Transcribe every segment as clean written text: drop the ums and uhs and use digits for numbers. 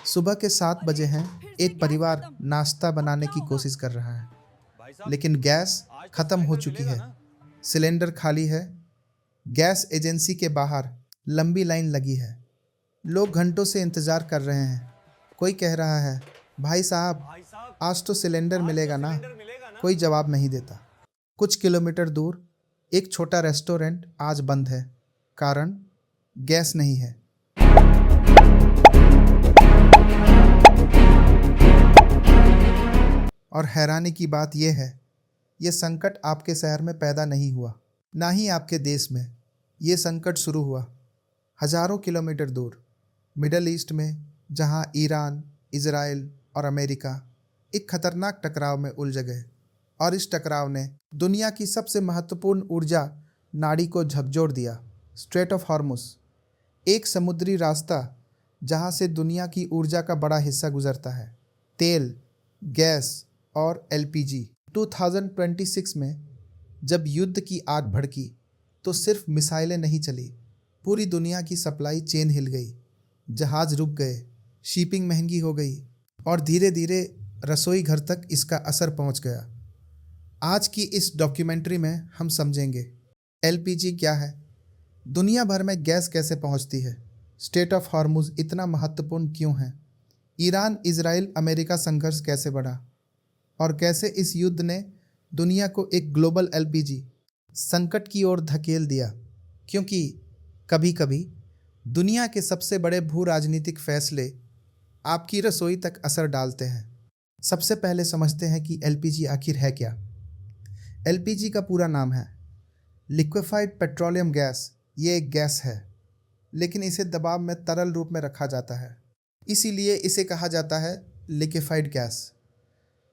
सुबह के 7 अरे बजे हैं। फिर से एक गैस परिवार खत्म। नाश्ता अब बनाने क्या की होगा? कोशिश कर रहा है, भाई साहब, लेकिन गैस आज तो खत्म हो सिलेंडर चुकी मिलेगा है। ना? सिलेंडर खाली है। गैस एजेंसी के बाहर लंबी लाइन लगी है। लोग घंटों से इंतजार कर रहे हैं। कोई कह रहा है, भाई साहब, भाई साहब, आज तो सिलेंडर आज तो मिलेगा ना। सिलेंडर मिलेगा ना? कोई जवाब नहीं देता। कुछ किलोमीटर दूर एक छोटा रेस्टोरेंट आज बंद है। कारण गैस नहीं है। और हैरानी की बात यह है, ये संकट आपके शहर में पैदा नहीं हुआ, ना ही आपके देश में। ये संकट शुरू हुआ हजारों किलोमीटर दूर, मिडल ईस्ट में, जहां ईरान, इजराइल और अमेरिका एक खतरनाक टकराव में उलझ गए। और इस टकराव ने दुनिया की सबसे महत्वपूर्ण ऊर्जा नाड़ी को झकझोर दिया। स्ट्रेट ऑफ हॉर्मुज, एक समुद्री रास्ता जहां से दुनिया की ऊर्जा का बड़ा हिस्सा गुजरता है। तेल, गैस और एलपीजी। 2026 में जब युद्ध की आग भड़की तो सिर्फ मिसाइलें नहीं चली, पूरी दुनिया की सप्लाई चेन हिल गई। जहाज रुक गए, शिपिंग महंगी हो गई और धीरे धीरे रसोई घर तक इसका असर पहुंच गया। आज की इस डॉक्यूमेंट्री में हम समझेंगे एलपीजी क्या है, दुनिया भर में गैस कैसे पहुंचती है, स्ट्रेट ऑफ हॉर्मुज इतना महत्वपूर्ण क्यों है, ईरान इजराइल अमेरिका संघर्ष कैसे बढ़ा और कैसे इस युद्ध ने दुनिया को एक ग्लोबल एलपीजी संकट की ओर धकेल दिया। क्योंकि कभी कभी दुनिया के सबसे बड़े भू राजनीतिक फैसले आपकी रसोई तक असर डालते हैं। सबसे पहले समझते हैं कि एलपीजी आखिर है क्या। एलपीजी का पूरा नाम है लिक्विफाइड पेट्रोलियम गैस। ये एक गैस है, लेकिन इसे दबाव में तरल रूप में रखा जाता है, इसीलिए इसे कहा जाता है लिक्विफाइड गैस।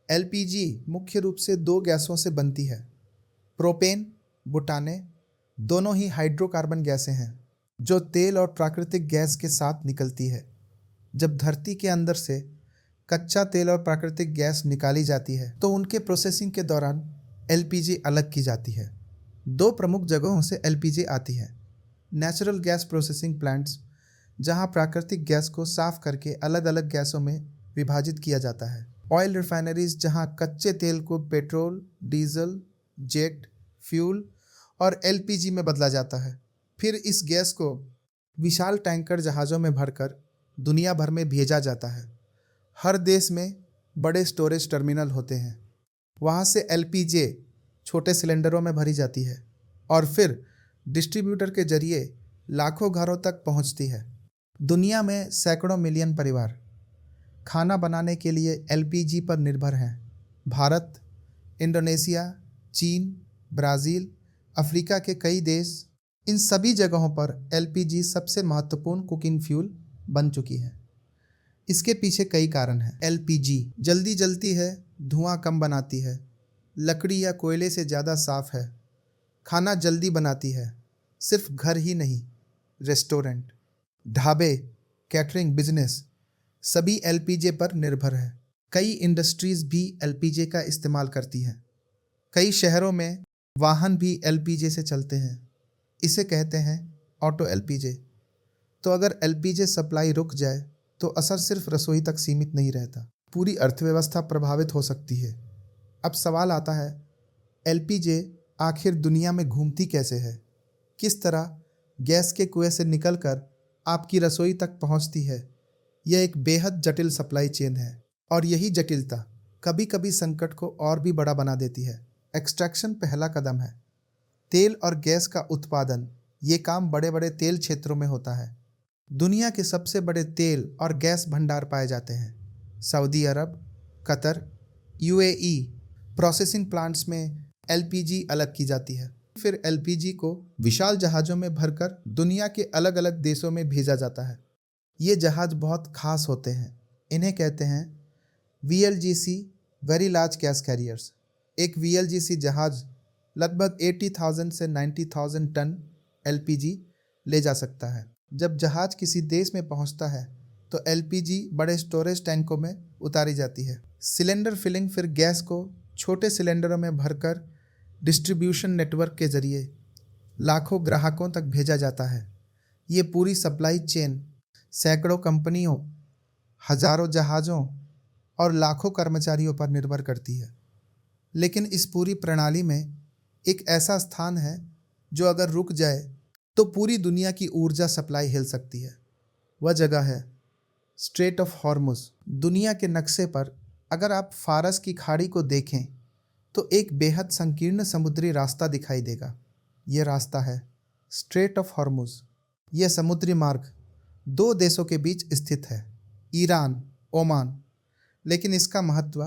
एलपीजी मुख्य रूप से दो गैसों से बनती है, प्रोपेन, बुटाने। दोनों ही हाइड्रोकार्बन गैसें हैं जो तेल और प्राकृतिक गैस के साथ निकलती है। जब धरती के अंदर से कच्चा तेल और प्राकृतिक गैस निकाली जाती है तो उनके प्रोसेसिंग के दौरान एलपीजी अलग की जाती है। दो प्रमुख जगहों से एलपीजी आती है। नेचुरल गैस प्रोसेसिंग प्लांट्स, जहां प्राकृतिक गैस को साफ करके अलग अलग गैसों में विभाजित किया जाता है। ऑयल रिफाइनरीज, जहां कच्चे तेल को पेट्रोल, डीजल, जेट फ्यूल और एलपीजी में बदला जाता है। फिर इस गैस को विशाल टैंकर जहाज़ों में भरकर दुनिया भर में भेजा जाता है। हर देश में बड़े स्टोरेज टर्मिनल होते हैं। वहाँ से एलपीजी छोटे सिलेंडरों में भरी जाती है और फिर डिस्ट्रीब्यूटर के जरिए लाखों घरों तक पहुँचती है। दुनिया में सैकड़ों मिलियन परिवार खाना बनाने के लिए एलपीजी पर निर्भर हैं। भारत, इंडोनेशिया, चीन, ब्राज़ील, अफ्रीका के कई देश, इन सभी जगहों पर एलपीजी सबसे महत्वपूर्ण कुकिंग फ्यूल बन चुकी है। इसके पीछे कई कारण हैं। एलपीजी जल्दी जलती है, धुआं कम बनाती है, लकड़ी या कोयले से ज़्यादा साफ है, खाना जल्दी बनाती है। सिर्फ घर ही नहीं, रेस्टोरेंट, ढाबे, कैटरिंग बिजनेस सभी एलपीजी पर निर्भर है। कई इंडस्ट्रीज भी एलपीजी का इस्तेमाल करती हैं। कई शहरों में वाहन भी एलपीजी से चलते हैं। इसे कहते हैं ऑटो एलपीजी। तो अगर एलपीजी सप्लाई रुक जाए तो असर सिर्फ रसोई तक सीमित नहीं रहता, पूरी अर्थव्यवस्था प्रभावित हो सकती है। अब सवाल आता है, एलपीजी आखिर दुनिया में घूमती कैसे है? किस तरह गैस के कुएं से निकलकर आपकी रसोई तक पहुंचती है? यह एक बेहद जटिल सप्लाई चेन है और यही जटिलता कभी कभी संकट को और भी बड़ा बना देती है। एक्सट्रैक्शन पहला कदम है। तेल और गैस का उत्पादन, ये काम बड़े बड़े तेल क्षेत्रों में होता है। दुनिया के सबसे बड़े तेल और गैस भंडार पाए जाते हैं सऊदी अरब, कतर, यूएई। प्रोसेसिंग प्लांट्स में एलपीजी अलग की जाती है। फिर एलपीजी को विशाल जहाज़ों में भरकर दुनिया के अलग अलग देशों में भेजा जाता है। ये जहाज़ बहुत खास होते हैं। इन्हें कहते हैं वीएलजीसी, वेरी लार्ज गैस कैरियर्स। एक वीएलजीसी जहाज़ लगभग 80,000 से 90,000 टन एलपीजी ले जा सकता है। जब जहाज़ किसी देश में पहुंचता है तो एलपीजी बड़े स्टोरेज टैंकों में उतारी जाती है। सिलेंडर फिलिंग, फिर गैस को छोटे सिलेंडरों में भरकर डिस्ट्रीब्यूशन नेटवर्क के जरिए लाखों ग्राहकों तक भेजा जाता है। ये पूरी सप्लाई चेन सैकड़ों कंपनियों, हजारों जहाज़ों और लाखों कर्मचारियों पर निर्भर करती है। लेकिन इस पूरी प्रणाली में एक ऐसा स्थान है जो अगर रुक जाए तो पूरी दुनिया की ऊर्जा सप्लाई हिल सकती है। वह जगह है स्ट्रेट ऑफ हॉर्मुज़। दुनिया के नक्शे पर अगर आप फारस की खाड़ी को देखें तो एक बेहद संकीर्ण समुद्री रास्ता दिखाई देगा। यह रास्ता है स्ट्रेट ऑफ हॉर्मुज़। यह समुद्री मार्ग दो देशों के बीच स्थित है, ईरान, ओमान। लेकिन इसका महत्व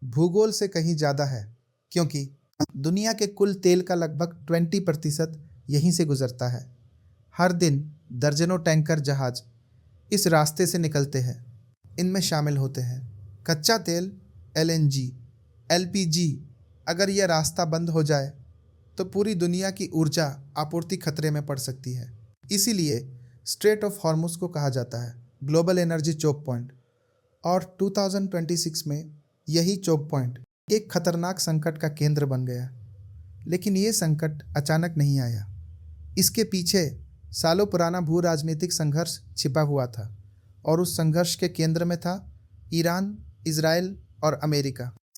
भूगोल से कहीं ज़्यादा है, क्योंकि दुनिया के कुल तेल का लगभग 20% यहीं से गुजरता है। हर दिन दर्जनों टैंकर जहाज इस रास्ते से निकलते हैं। इनमें शामिल होते हैं कच्चा तेल, LNG, LPG। अगर यह रास्ता बंद हो जाए तो पूरी दुनिया की ऊर्जा आपूर्ति खतरे में पड़ सकती है। इसीलिए स्ट्रेट ऑफ हॉर्मुज़ को कहा जाता है ग्लोबल एनर्जी चोक पॉइंट। और 2026 में यही चोक पॉइंट एक खतरनाक संकट का केंद्र बन गया। लेकिन ये संकट अचानक नहीं आया। इसके पीछे सालों पुराना भू राजनीतिक संघर्ष छिपा हुआ था, और उस संघर्ष के केंद्र में था ईरान, इजराइल और अमेरिका।